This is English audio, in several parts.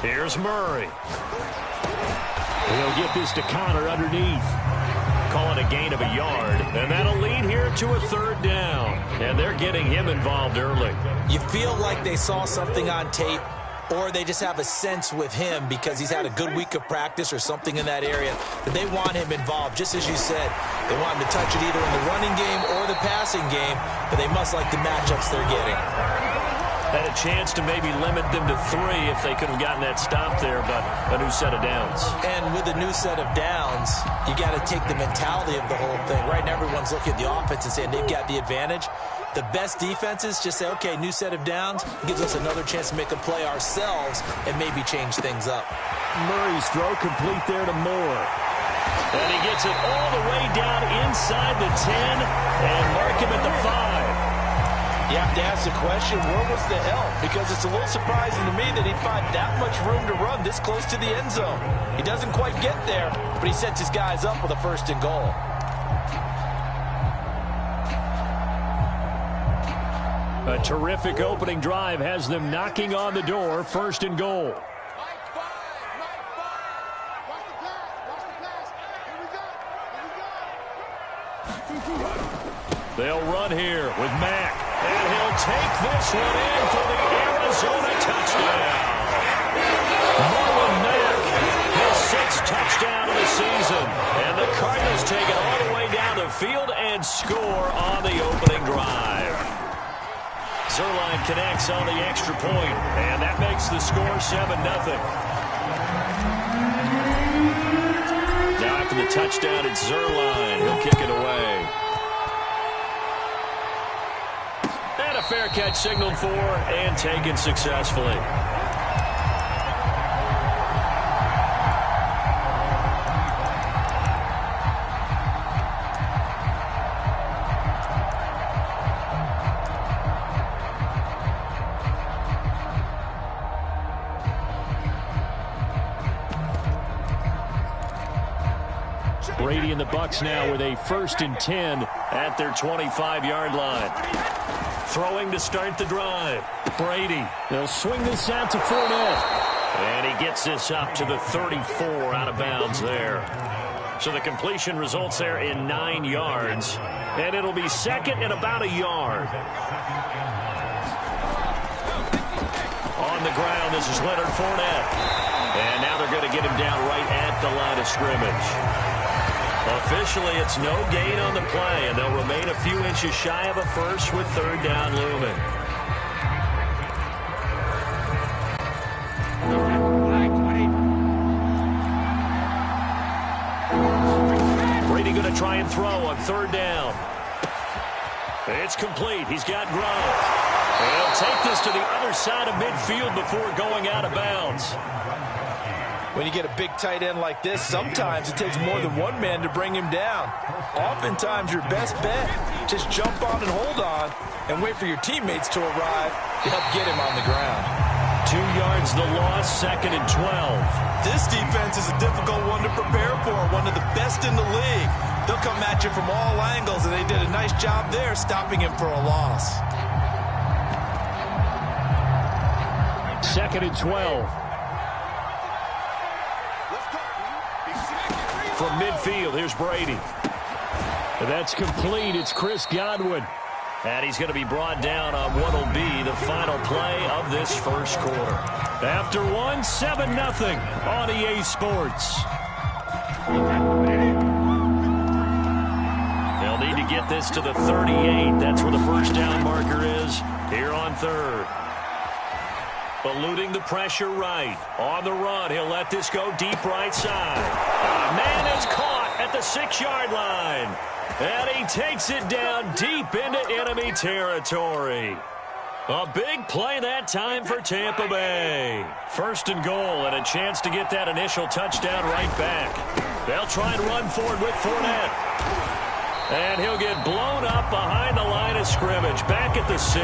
Here's Murray. He'll get this to Connor underneath. Call it a gain of a yard, and that'll lead here to a third down. And they're getting him involved early. You feel like they saw something on tape, or they just have a sense with him because he's had a good week of practice or something in that area that they want him involved. Just as you said, they want him to touch it either in the running game or the passing game, but they must like the matchups they're getting. Had a chance to maybe limit them to 3 if they could have gotten that stop there, but a new set of downs. And with a new set of downs, you got to take the mentality of the whole thing. Right now, everyone's looking at the offense and saying they've got the advantage. The best defenses just say, okay, new set of downs, gives us another chance to make a play ourselves and maybe change things up. Murray's throw complete there to Moore. And he gets it all the way down inside the 10 and mark him at the 5. You have to ask the question, where was the help? Because it's a little surprising to me that he'd find that much room to run this close to the end zone. He doesn't quite get there, but he sets his guys up with a 1st and goal. A terrific opening drive has them knocking on the door, 1st and goal. They'll run here with Mack. And he'll take this one in for the Arizona touchdown. Marlon Mack, his 6th touchdown of the season. And the Cardinals take it all the way down the field and score on the opening drive. Zuerlein connects on the extra point, and that makes the score 7-0. Now after the touchdown, it's Zuerlein. He'll kick it away. And a fair catch signaled for and taken successfully. Brady and the Bucs now with a 1st and 10 at their 25-yard line. Throwing to start the drive. Brady. They'll swing this out to Fournette. And he gets this up to the 34 out of bounds there. So the completion results there in 9 yards. And it'll be 2nd and about a yard. On the ground, this is Leonard Fournette. And now they're going to get him down right at the line of scrimmage. Officially, it's no gain on the play, and they'll remain a few inches shy of a first with 3rd down looming. Brady going to try and throw on 3rd down. It's complete. He's got Gronk. And he'll take this to the other side of midfield before going out of bounds. When you get a big tight end like this, sometimes it takes more than one man to bring him down. Oftentimes, your best bet, just jump on and hold on and wait for your teammates to arrive to help get him on the ground. 2 yards the loss, 2nd and 12. This defense is a difficult one to prepare for, one of the best in the league. They'll come at you from all angles, and they did a nice job there stopping him for a loss. 2nd and 12. From midfield, here's Brady. That's complete. It's Chris Godwin. And he's going to be brought down on what will be the final play of this first quarter. After one, 7-0 on EA Sports. They'll need to get this to the 38. That's where the 1st down marker is here on 3rd. Eluding the pressure right. On the run, he'll let this go deep right side. Man is caught at the 6-yard line. And he takes it down deep into enemy territory. A big play that time for Tampa Bay. 1st and goal and a chance to get that initial touchdown right back. They'll try and run forward with Fournette. And he'll get blown up behind the line of scrimmage. Back at the 6.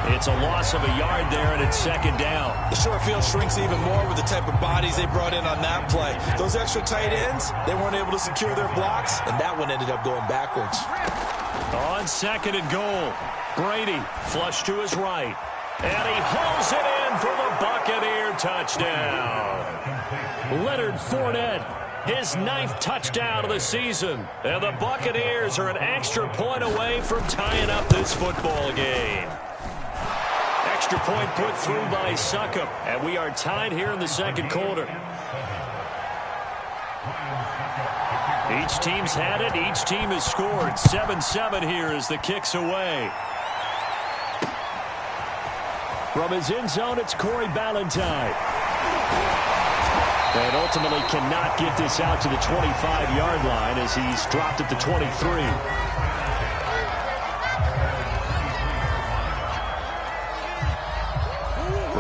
It's a loss of a yard there, and it's 2nd down. The short field shrinks even more with the type of bodies they brought in on that play. Those extra tight ends, they weren't able to secure their blocks, and that one ended up going backwards. On 2nd and goal, Brady flush to his right. And he hauls it in for the Buccaneer touchdown. Leonard Fournette, his 9th touchdown of the season. And the Buccaneers are an extra point away from tying up this football game. Extra point put through by Succop. And we are tied here in the second quarter. Each team's had it. Each team has scored. 7-7 here as the kick's away. From his end zone, it's Corey Ballantyne. And ultimately cannot get this out to the 25-yard line as he's dropped at the 23.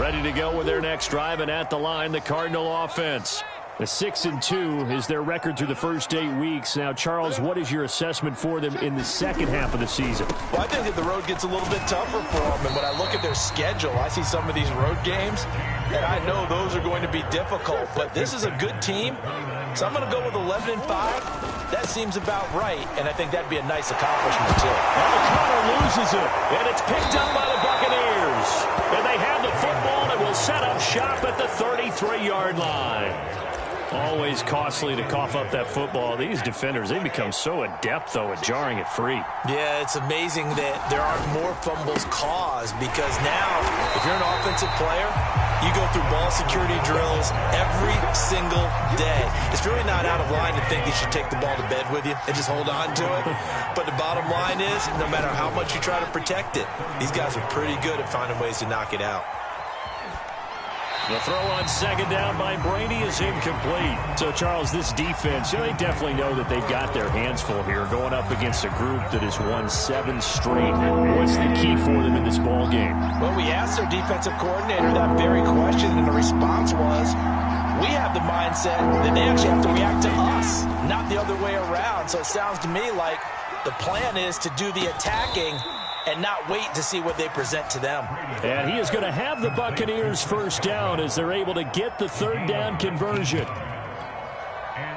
Ready to go with their next drive, and at the line, the Cardinal offense. The 6-2 is their record through the first 8 weeks. Now, Charles, what is your assessment for them in the second half of the season? Well, I think that the road gets a little bit tougher for them. And when I look at their schedule, I see some of these road games, and I know those are going to be difficult. But this is a good team, so I'm going to go with 11-5. That seems about right, and I think that'd be a nice accomplishment, too. And O'Connor loses it, and it's picked up by the Buccaneers. And they have the football and will set up shop at the 33-yard line. Always costly to cough up that football. These defenders, they become so adept, though, at jarring it free. Yeah, it's amazing that there aren't more fumbles caused because now, if you're an offensive player, you go through ball security drills every single day. It's really not out of line to think you should take the ball to bed with you and just hold on to it. But the bottom line is, no matter how much you try to protect it, these guys are pretty good at finding ways to knock it out. The throw on second down by Brady is incomplete. So, Charles, this defense, they definitely know that they've got their hands full here going up against a group that has won 7 straight. What's the key for them in this ball game? Well, we asked their defensive coordinator that very question, and the response was, we have the mindset that they actually have to react to us, not the other way around. So it sounds to me like the plan is to do the attacking and not wait to see what they present to them. And he is going to have the Buccaneers first down as they're able to get the third down conversion.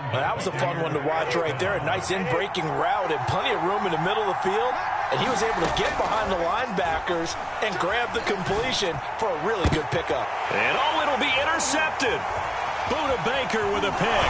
Well, that was a fun one to watch right there. A nice in-breaking route and plenty of room in the middle of the field. And he was able to get behind the linebackers and grab the completion for a really good pickup. And it'll be intercepted. Buda Baker with a pick.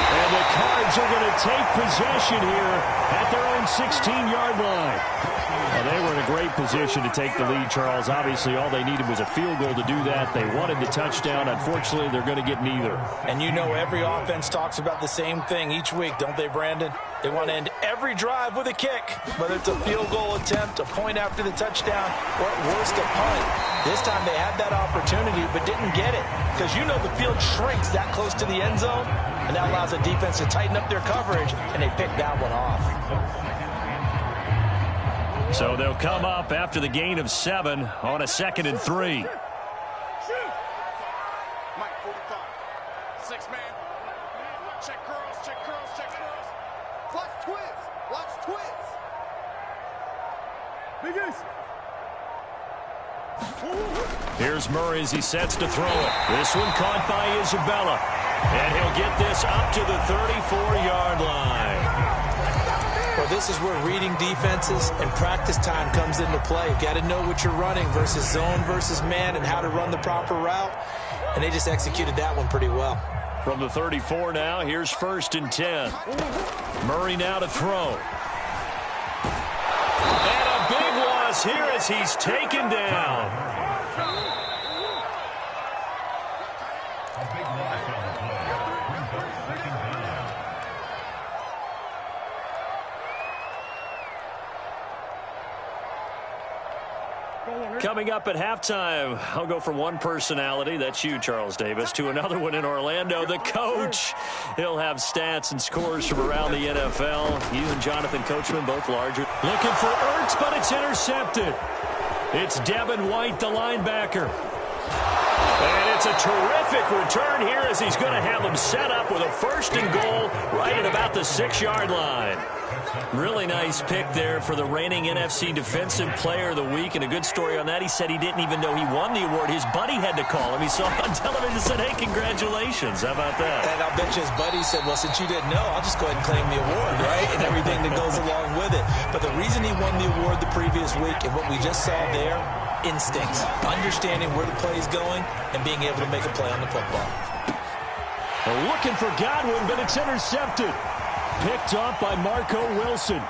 And the Cards are going to take possession here at their own 16-yard line. Well, they were in a great position to take the lead, Charles. Obviously, all they needed was a field goal to do that. They wanted the touchdown. Unfortunately, they're going to get neither. And you know every offense talks about the same thing each week, don't they, Brandon? They want to end every drive with a kick, whether it's a field goal attempt, a point after the touchdown, or at worst, a punt. This time they had that opportunity but didn't get it because you know the field shrinks that close to the end zone, and that allows the defense to tighten up their coverage, and they picked that one off. So they'll come up after the gain of 7 on a 2nd and 3. Mike 45. 6-man. Check curls, check curls, check curls. Watch twists. Watch twists. Biggest. Here's Murray as he sets to throw it. This one caught by Isabella. And he'll get this up to the 34-yard line. Well, this is where reading defenses and practice time comes into play. You got to know what you're running versus zone versus man and how to run the proper route. And they just executed that one pretty well. From the 34 now, here's 1st and 10. Murray now to throw. And a big loss here as he's taken down. Coming up at halftime, I'll go from one personality, that's you, Charles Davis, to another one in Orlando, the coach. He'll have stats and scores from around the NFL. You and Jonathan Coachman, both larger. Looking for Ertz, but it's intercepted. It's Devin White, the linebacker. And it's a terrific return here as he's going to have them set up with a 1st and goal right at about the 6-yard line. Really nice pick there for the reigning NFC Defensive Player of the Week, and a good story on that. He said he didn't even know he won the award. His buddy had to call him. He saw it on television and said, hey, congratulations. How about that? And I'll bet you his buddy said, well, since you didn't know, I'll just go ahead and claim the award, right? And everything that goes along with it. But the reason he won the award the previous week and what we just saw there, instincts, understanding where the play is going and being able to make a play on the football. Looking for Godwin, but it's intercepted. Picked off by Marco Wilson.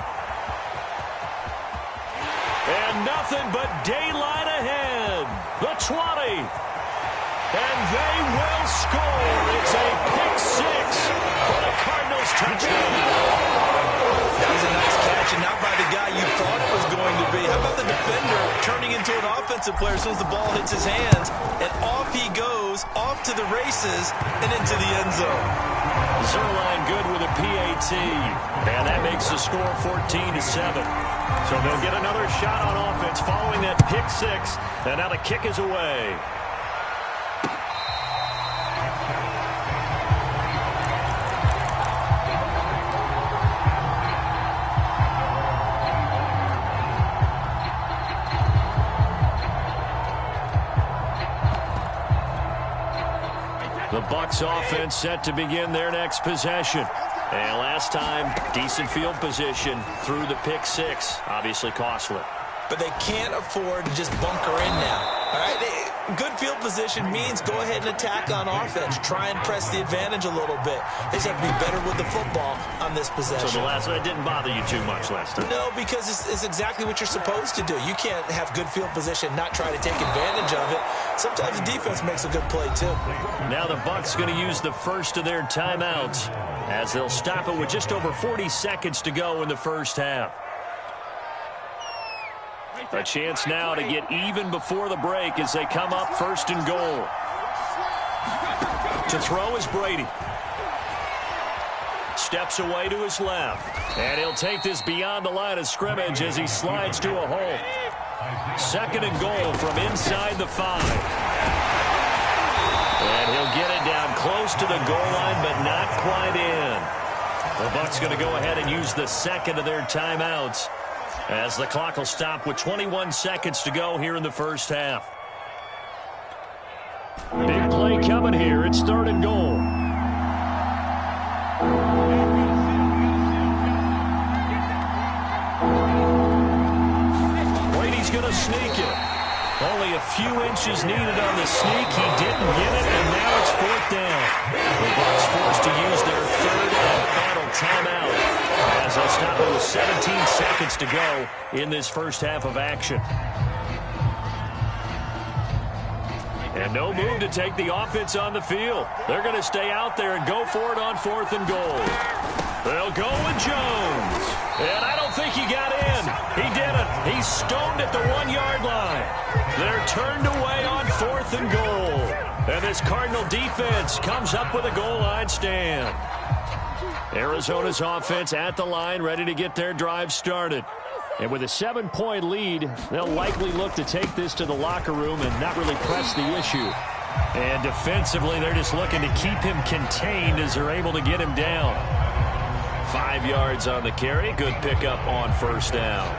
And nothing but daylight ahead. The 20. And they will score. It's a pick six for the Cardinals touchdown. That was a nice catch, and not by the guy you thought it was going to be. How about the defender turning into an offensive player as soon as the ball hits his hands, and off he goes, off to the races, and into the end zone. Zerline good with a PAT, and that makes the score 14-7. So they'll get another shot on offense following that pick six, and now the kick is away. The Bucs offense set to begin their next possession. And last time, decent field position through the pick six. Obviously costly. But they can't afford to just bunker in now. All right, good field position means go ahead and attack on offense. Try and press the advantage a little bit. They just have to be better with the football on this possession. So the last one didn't bother you too much last time? No, because it's exactly what you're supposed to do. You can't have good field position, not try to take advantage of it. Sometimes the defense makes a good play, too. Now the Bucs going to use the first of their timeouts as they'll stop it with just over 40 seconds to go in the first half. A chance now to get even before the break as they come up first and goal. To throw is Brady. Steps away to his left. And he'll take this beyond the line of scrimmage as he slides to a hole. Second and goal from inside the 5. And he'll get it down close to the goal line, but not quite in. The Bucs going to go ahead and use the second of their timeouts as the clock will stop with 21 seconds to go here in the first half. Big play coming here. It's third and goal. Brady's going to sneak it. Only a few inches needed on the sneak. He didn't get it, and now it's fourth down. The Bucs forced to use their third and final timeout as they'll stop it with 17 seconds to go in this first half of action. And no move to take the offense on the field. They're going to stay out there and go for it on fourth and goal. They'll go with Jones. And I don't think he got in. He didn't. He's stoned at the 1-yard line. They're turned away on fourth and goal. And this Cardinal defense comes up with a goal line stand. Arizona's offense at the line, ready to get their drive started. And with a 7-point lead, they'll likely look to take this to the locker room and not really press the issue. And defensively, they're just looking to keep him contained as they're able to get him down. 5 yards on the carry. Good pickup on first down.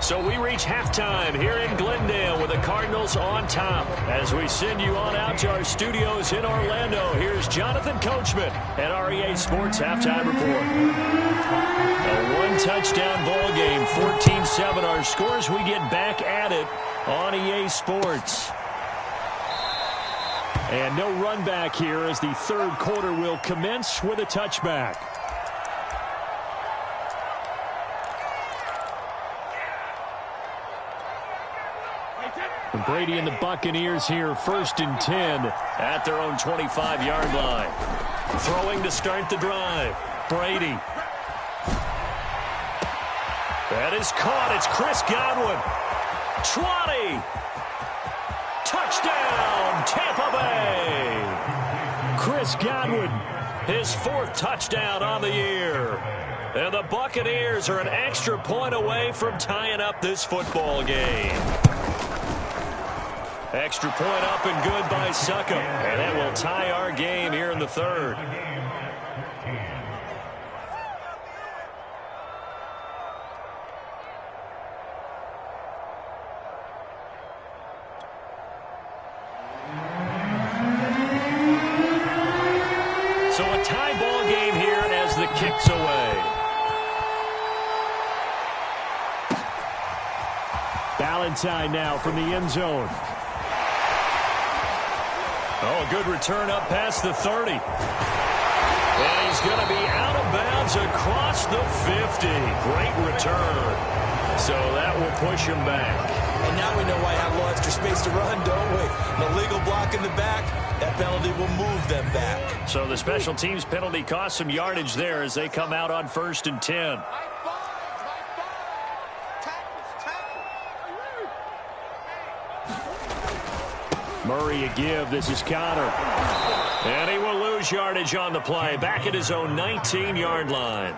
So we reach halftime here in Glendale with the Cardinals on top. As we send you on out to our studios in Orlando, here's Jonathan Coachman at REA Sports Halftime Report. A one-touchdown ball game, 14-7 our scores. We get back at it on EA Sports. And no run back here as the third quarter will commence with a touchback. Brady and the Buccaneers here, first and 10 at their own 25-yard line. Throwing to start the drive. Brady. That is caught. It's Chris Godwin. 20. Touchdown, Tampa Bay. Chris Godwin, his 4th touchdown on the year. And the Buccaneers are an extra point away from tying up this football game. Extra point up and good by Succop. And that will tie our game here in the third. So a tie ball game here as the kick's away. Ballantyne now from the end zone. Oh, a good return up past the 30. And he's going to be out of bounds across the 50. Great return. So that will push him back. And now we know why I have a little extra space to run, don't we? An illegal block in the back. That penalty will move them back. So the special teams penalty cost some yardage there as they come out on 1st and 10. Murray a give. This is Connor. And he will lose yardage on the play. Back at his own 19-yard line.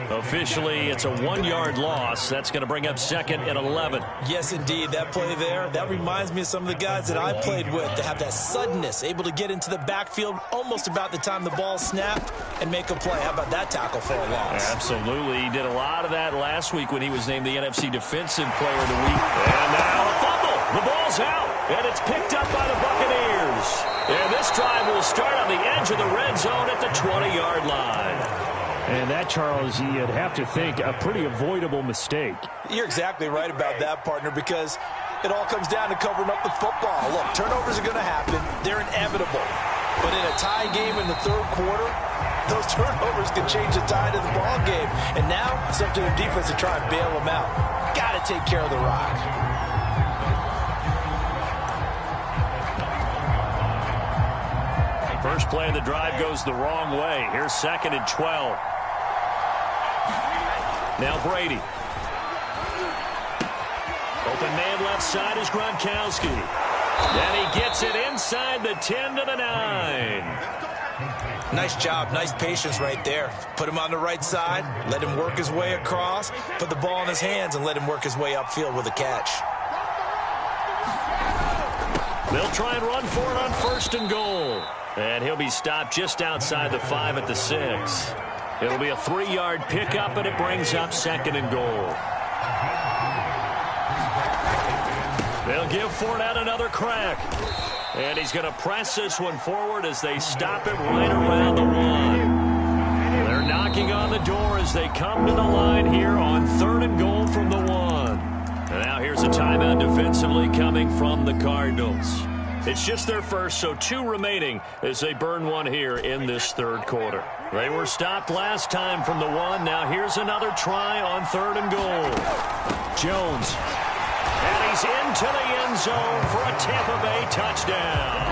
Officially, it's a 1-yard loss. That's going to bring up 2nd and 11. Yes, indeed. That play there, that reminds me of some of the guys that I played with to have that suddenness, able to get into the backfield almost about the time the ball snapped and make a play. How about that tackle for a loss? Absolutely. He did a lot of that last week when he was named the NFC Defensive Player of the Week. And now a fumble. The ball's out, and it's picked up by the Buccaneers. And this drive will start on the edge of the red zone at the 20-yard line. And that, Charles, you'd have to think a pretty avoidable mistake. You're exactly right about that, partner, because it all comes down to covering up the football. Look, turnovers are going to happen. They're inevitable. But in a tie game in the third quarter, those turnovers can change the tide of the ball game. And now it's up to the defense to try and bail them out. Got to take care of the rock. First play of the drive goes the wrong way. Here's 2nd and 12. Now Brady. Open man left side is Gronkowski. And he gets it inside the 10 to the 9. Nice job. Nice patience right there. Put him on the right side. Let him work his way across. Put the ball in his hands and let him work his way upfield with a catch. They'll try and run for it on 1st and goal. And he'll be stopped just outside the 5 at the 6. It'll be a 3-yard pickup, and it brings up 2nd and goal. They'll give Fournette another crack. And he's going to press this one forward as they stop him right around the 1. They're knocking on the door as they come to the line here on 3rd and goal from the 1. And now here's a timeout defensively coming from the Cardinals. It's just their first, so 2 remaining as they burn one here in this third quarter. They were stopped last time from the 1. Now here's another try on 3rd and goal. Jones. And he's into the end zone for a Tampa Bay touchdown.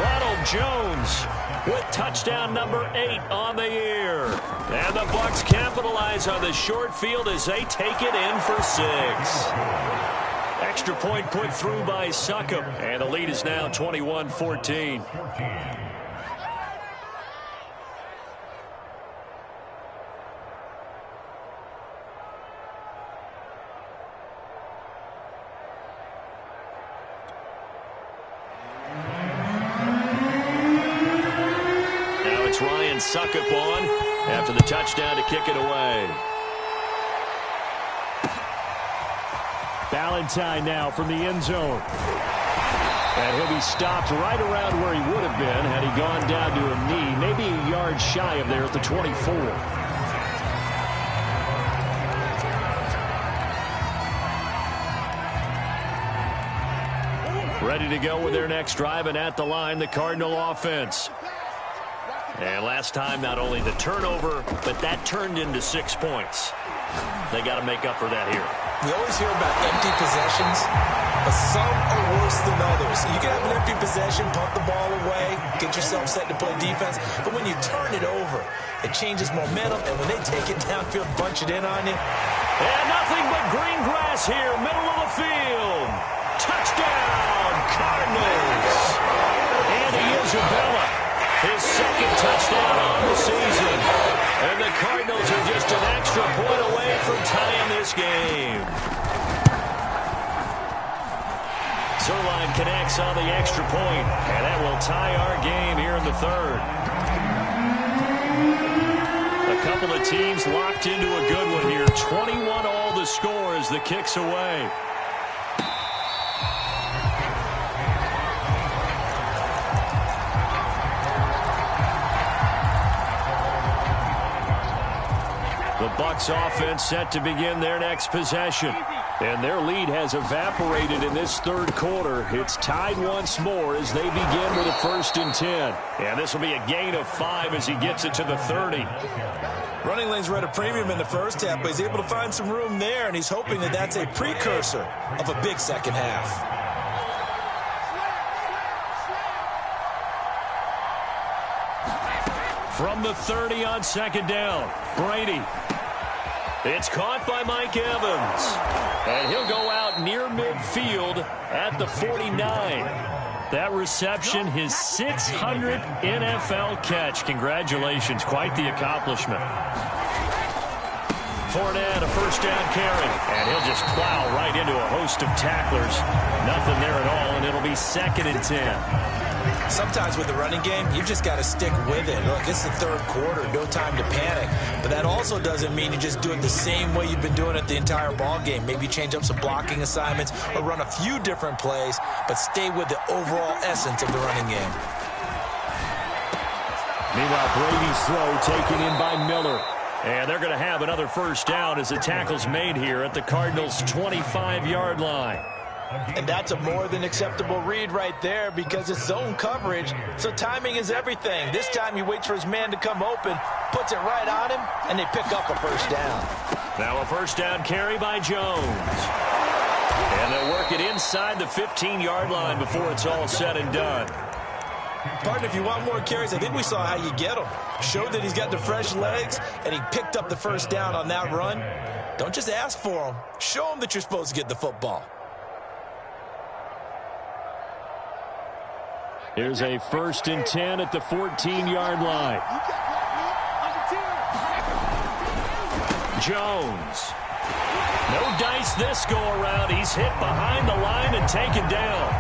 Ronald Jones with touchdown number 8 on the year. And the Bucs capitalize on the short field as they take it in for 6. Extra point put through by Succop. And the lead is now 21-14. Now it's Ryan Succop on after the touchdown to kick it away. Ballantyne now from the end zone. And he'll be stopped right around where he would have been had he gone down to a knee, maybe a yard shy of there at the 24. Ready to go with their next drive, and at the line, the Cardinal offense. And last time, not only the turnover, but that turned into 6 points. They got to make up for that here. We always hear about empty possessions, but some are worse than others. You can have an empty possession, pump the ball away, get yourself set to play defense, but when you turn it over, it changes momentum, and when they take it downfield, bunch it in on you. And nothing but green grass here, middle of the field. Touchdown, Cardinals. Andy Isabella, his 2nd touchdown on the season. And the Cardinals are just an extra point away from tying this game. Zerline connects on the extra point, and that will tie our game here in the 3rd. A couple of teams locked into a good one here. 21 all the score as the kick's away. The Bucs offense set to begin their next possession. And their lead has evaporated in this third quarter. It's tied once more as they begin with a 1st and 10. And this will be a gain of 5 as he gets it to the 30. Running lanes were at a premium in the first half, but he's able to find some room there, and he's hoping that that's a precursor of a big second half. From the 30 on 2nd down, Brady. It's caught by Mike Evans. And he'll go out near midfield at the 49. That reception, his 600th NFL catch. Congratulations. Quite the accomplishment. Fournette, a 1st down carry. And he'll just plow right into a host of tacklers. Nothing there at all, and it'll be 2nd and 10. Sometimes with the running game, you've just got to stick with it. Look, it's the third quarter, no time to panic. But that also doesn't mean you just do it the same way you've been doing it the entire ball game. Maybe change up some blocking assignments or run a few different plays, but stay with the overall essence of the running game. Meanwhile, Brady's throw taken in by Miller. And they're going to have another 1st down as the tackle's made here at the Cardinals' 25-yard line. And that's a more than acceptable read right there because it's zone coverage, so timing is everything. This time he waits for his man to come open, puts it right on him, and they pick up a 1st down. Now a 1st down carry by Jones. And they'll work it inside the 15-yard line before it's all said and done. Partner, if you want more carries, I think we saw how you get them. Showed that he's got the fresh legs, and he picked up the 1st down on that run. Don't just ask for them. Show them that you're supposed to get the football. Here's a 1st and 10 at the 14-yard line. Jones. No dice this go-around. He's hit behind the line and taken down.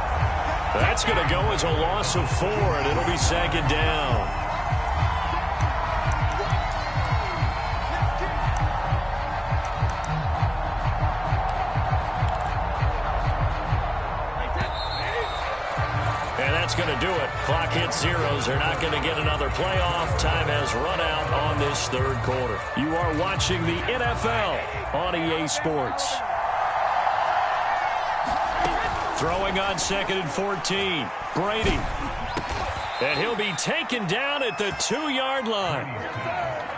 That's going to go as a loss of 4, and it'll be 2nd down. Going to do it. Clock hits zeros. They're not going to get another playoff. Time has run out on this third quarter. You are watching the NFL on EA Sports. Throwing on 2nd and 14. Brady. And he'll be taken down at the 2-yard line.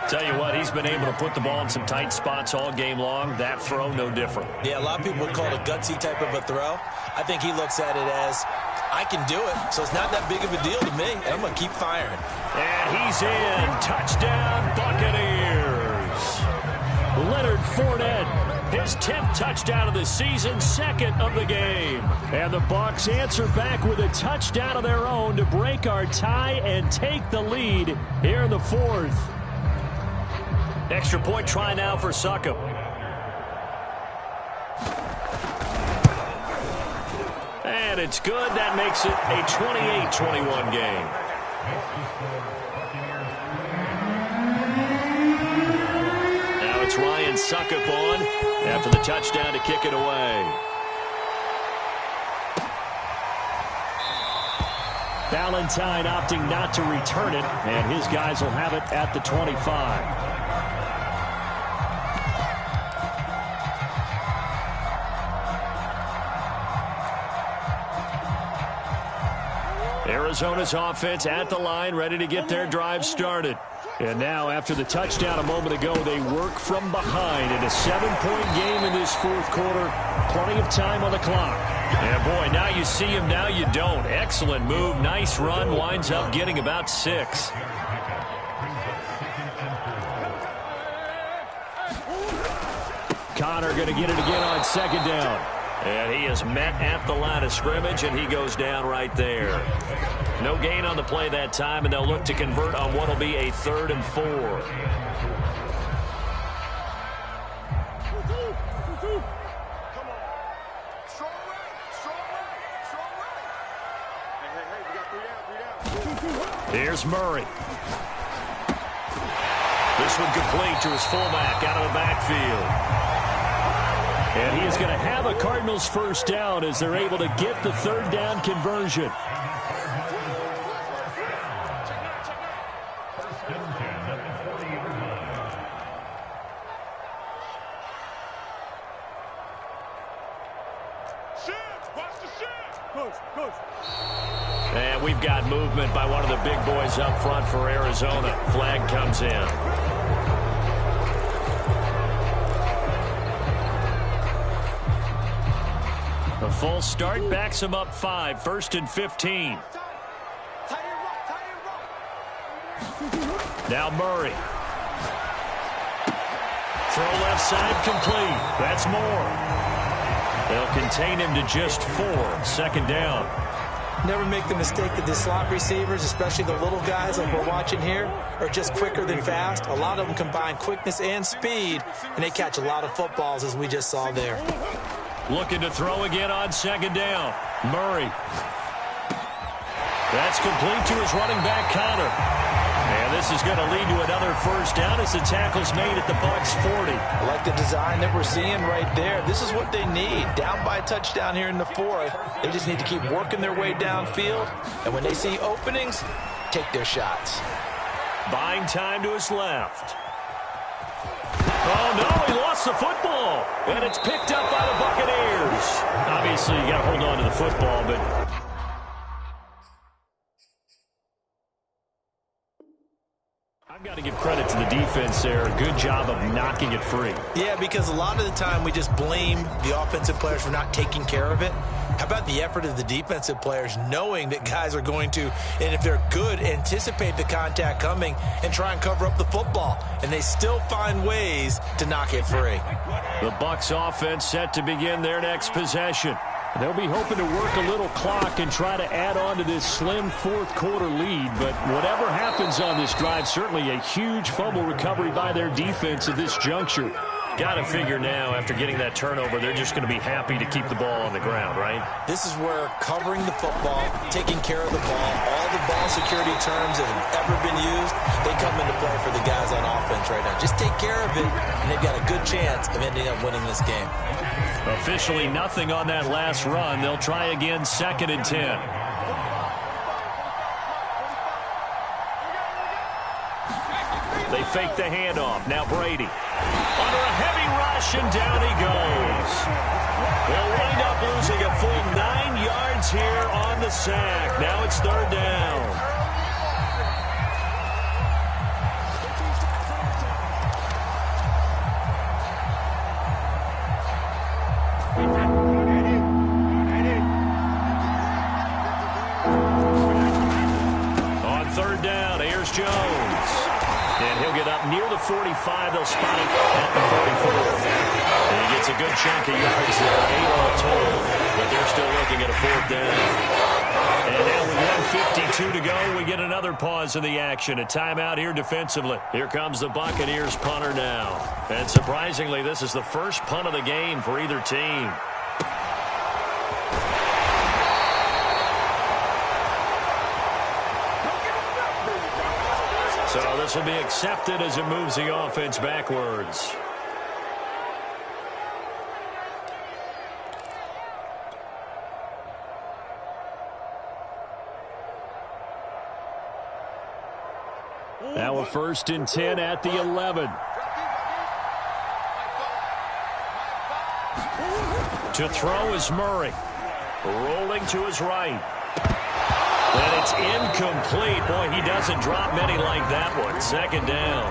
Tell you what, he's been able to put the ball in some tight spots all game long. That throw, no different. Yeah, a lot of people would call it a gutsy type of a throw. I think he looks at it as, I can do it, so it's not that big of a deal to me, and I'm going to keep firing. And he's in. Touchdown, Buccaneers. Leonard Fournette, his 10th touchdown of the season, 2nd of the game. And the Bucs answer back with a touchdown of their own to break our tie and take the lead here in the 4th. Extra point try now for Succop. And it's good. That makes it a 28-21 game. Now it's Ryan Succop on after the touchdown to kick it away. Valentine opting not to return it, and his guys will have it at the 25. Arizona's offense at the line, ready to get their drive started. And now, after the touchdown a moment ago, they work from behind in a 7-point game in this 4th quarter. Plenty of time on the clock. Yeah, boy, now you see him, now you don't. Excellent move, nice run, winds up getting about 6. Connor going to get it again on 2nd down. And he is met at the line of scrimmage, and he goes down right there. No gain on the play that time, and they'll look to convert on what will be a 3rd and 4. Here's Murray. This one complete to his fullback out of the backfield. And he is going to have a Cardinals 1st down as they're able to get the 3rd down conversion. And we've got movement by one of the big boys up front for Arizona. Flag comes in. A full start backs him up 5. 1st and 15. Now Murray. Throw left side complete. That's more. They'll contain him to just 4. 2nd down. Never make the mistake that the slot receivers, especially the little guys like we're watching here, are just quicker than fast. A lot of them combine quickness and speed, and they catch a lot of footballs, as we just saw there. Looking to throw again on 2nd down. Murray. That's complete to his running back, Connor. And this is going to lead to another 1st down as the tackle's made at the Bucs 40. I like the design that we're seeing right there. This is what they need. Down by a touchdown here in the 4th. They just need to keep working their way downfield. And when they see openings, take their shots. Buying time to his left. Oh, no, he lost the football. And it's picked up by the Buccaneers. Obviously, you got to hold on to the football, but I've got to give credit to the defense there. Good job of knocking it free. Yeah, because a lot of the time we just blame the offensive players for not taking care of it. How about the effort of the defensive players knowing that guys are going to, and if they're good, anticipate the contact coming and try and cover up the football. And they still find ways to knock it free. The Bucs offense set to begin their next possession. They'll be hoping to work a little clock and try to add on to this slim 4th quarter lead. But whatever happens on this drive, certainly a huge fumble recovery by their defense at this juncture. Got to figure now, after getting that turnover, they're just going to be happy to keep the ball on the ground, right? This is where covering the football, taking care of the ball, all the ball security terms that have ever been used, they come into play for the guys on offense right now. Just take care of it, and they've got a good chance of ending up winning this game. Officially nothing on that last run. They'll try again, 2nd and 10. They fake the handoff. Now Brady. Under a heavy rush, and down he goes. They'll wind up losing a full 9 yards here on the sack. Now it's 3rd down. On 3rd down, here's Jones. And he'll get up near the 45. They'll spot him at the 44. And he gets a good chunk of yards there, 8 all total. But they're still looking at a 4th down. And now with 1:52 to go, we get another pause in the action. A timeout here defensively. Here comes the Buccaneers punter now. And surprisingly, this is the first punt of the game for either team. So this will be accepted as it moves the offense backwards. Now a 1st and 10 at the 11. To throw is Murray. Rolling to his right. And it's incomplete. Boy, he doesn't drop many like that one. 2nd down.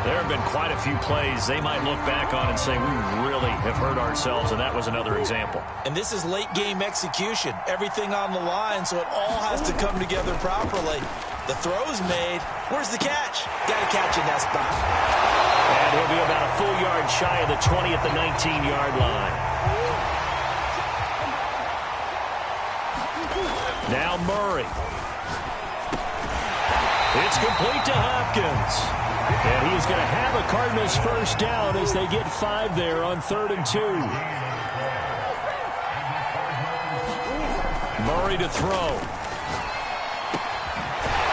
There have been quite a few plays they might look back on and say, we really have hurt ourselves, and that was another example. And this is late-game execution. Everything on the line, so it all has to come together properly. The throw's made. Where's the catch? Got to catch in that spot. And he'll be about a full yard shy of the 20 at the 19-yard line. Now Murray. It's complete to Hopkins. And he's going to have a Cardinals 1st down as they get 5 there on 3rd and 2. Murray to throw.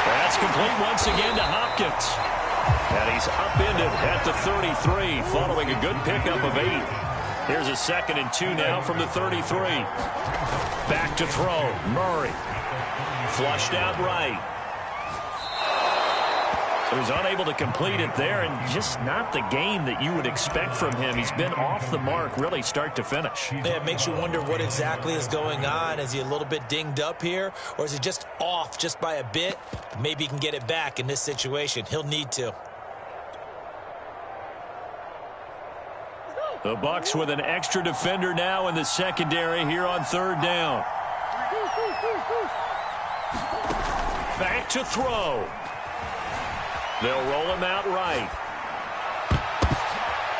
That's complete once again to Hopkins. And he's upended at the 33 following a good pickup of 8. Here's a 2nd and 2 now from the 33. Back to throw. Murray. Flushed out right. So he's unable to complete it there, and just not the game that you would expect from him. He's been off the mark really start to finish. Yeah, it makes you wonder what exactly is going on. Is he a little bit dinged up here, or is he just off just by a bit? Maybe he can get it back in this situation. He'll need to. The Bucs with an extra defender now in the secondary here on third down. Back to throw. They'll roll him out right.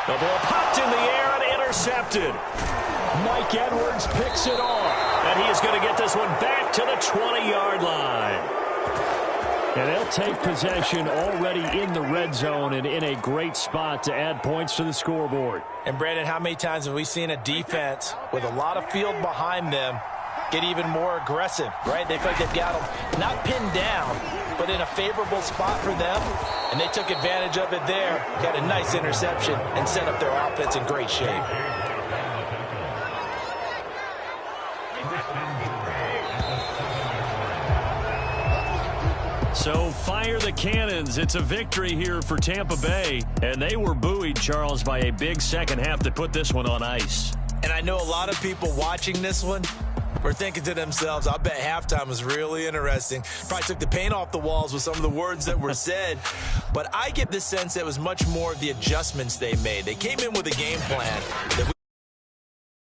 The ball popped in the air and intercepted. Mike Edwards picks it off. And he is going to get this one back to the 20-yard line. And they'll take possession already in the red zone and in a great spot to add points to the scoreboard. And, Brandon, how many times have we seen a defense with a lot of field behind them get even more aggressive, right? They feel like they've got them not pinned down, but in a favorable spot for them, and they took advantage of it there, got a nice interception, and set up their offense in great shape. So fire the cannons. It's a victory here for Tampa Bay, and they were buoyed, Charles, by a big second half to put this one on ice. And I know a lot of people watching this one were thinking to themselves, I bet halftime was really interesting. Probably took the paint off the walls with some of the words that were said. But I get the sense that it was much more of the adjustments they made. They came in with a game plan that